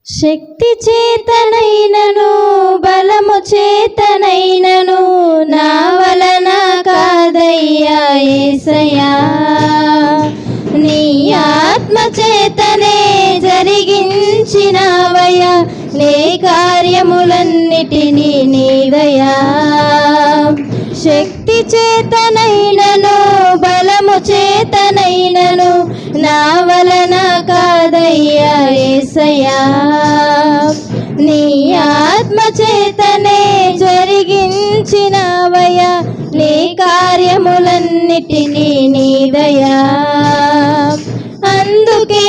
శక్తి చేతనైనను బలము చేతనైనను నా వలన కాదయ్యా యేసయ్యా, నీ ఆత్మ చేతనే జరిగించినవయ్యా నీ కార్యములన్నిటినీ నీదయా. శక్తి చేతనైనను బలము చేతనైనను నా వలన కాదయ్యా యేసయ్యా, నీ ఆత్మ చేతనే జరిగించినవయ్యా నీ కార్యములన్నిటినీ నీదయా. అందుకే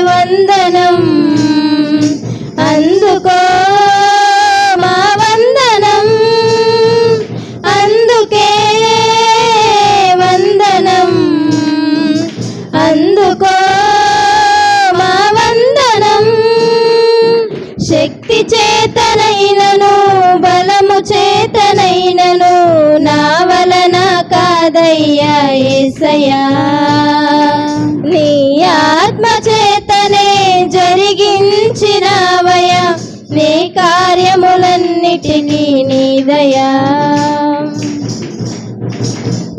వందనం, అందుకో మా వందనం, అందుకే వందనం, అందుకో మా వందనం. శక్తి చేతనైనను బలము చేతనైనను నా వలన కాదయ్యా యేసయ్యా, నీ ఆత్మ చేతనే జరిగించినవయ్యా నీ కార్యములన్నిటినీ నీదయా.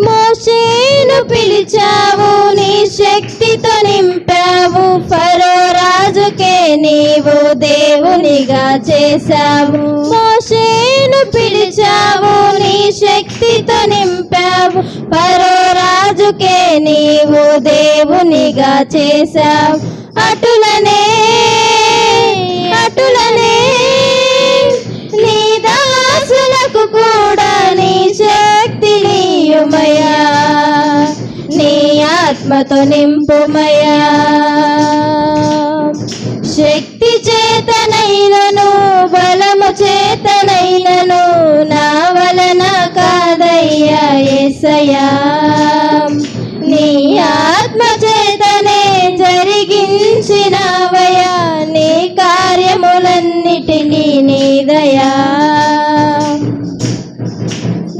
మోషేను పిలిచావు, నీ శక్తితో నింపావు, ఫరో రాజుకే నీవు దేవునిగా చేశావు. మోషేను పిలిచావు, నీ శక్తితో నింపావు, ఫరో రాజుకే నీవు దేవునిగా చేశావు. అటులనే అటులనే నీ దాసులకు కూడా నీ శక్తి నీయుమయా, నీ ఆత్మతో నింపుమయా. శక్తి చేతనైనను బలము చేతనైనను నా వలన కాదయ్యా యేసయ్యా, నీ ఆత్మ చేతనే జరిగించినవయ్యా నీ కార్యములన్నిటినీ నీదయా.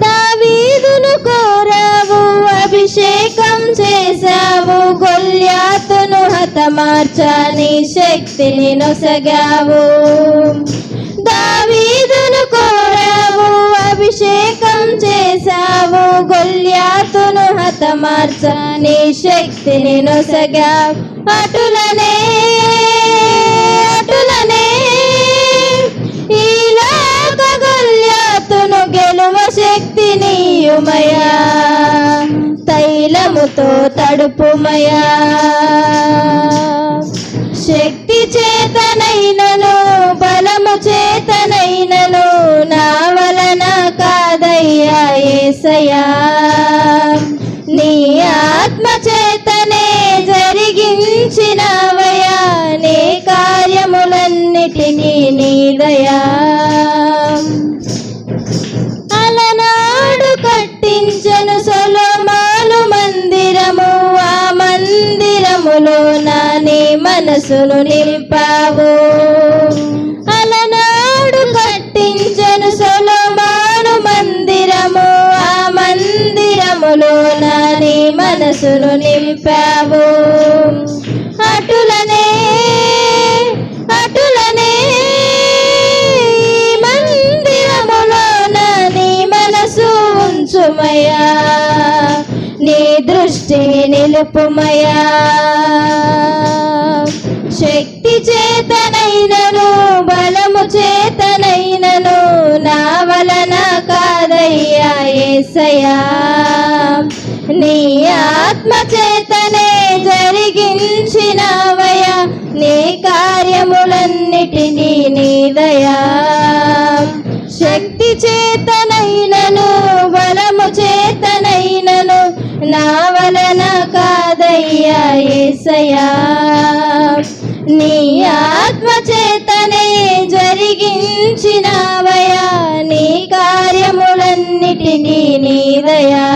దావీదును కోరావు, అభిషేకం చేశావు, గొల్యాతును హతమార్చ నీ శక్తిని నొసగావు. దావీదును కోరావు, అభిషేకం చేశావు, గొల్యాతును హతమార్చ నీ శక్తిని నొసగావు. అటులనే అటులనే ఈ లోక గొల్యాతును గెలువ శక్తి నీయుమయా, తైలముతో తడుపుమయా. శక్తి చేతనైనను బలము చేతనైనను నా వలన కాదయ్యా యేసయ్యా, నీ ఆత్మ చేతనే జరిగించినవయ్యా నీ కార్యములన్నిటినీ నీదయా. అలనాడు కట్టించెను సొలొమోను మందిరము, ఆ మందిరములో నా నీ మనసును నింపావు. అలనాడు కట్టించెను సొలొమోను మందిరము, ఆ మందిరములో నా నీ మనసును నింపావు. అటులనే అటులనే మందిరములో నా నీ మనసు ఉంచుమయా, నీ దృష్టిని నిలుపుమయా. శక్తి చేతనైనను బలము చేతనైనను నా వలన కాదయ్యా యేసయ్యా, నీ ఆత్మ చేతనే జరిగించినవయ్యా నీ కార్యములన్నిటినీ నీదయా. శక్తి చేతనైనను బలము చేతనైనను నా వలన కాదయ్యా యేసయ్యా, నీ ఆత్మ చేతనే జరిగించినవయ్యా నీ కార్యములన్నిటినీ నీదయా.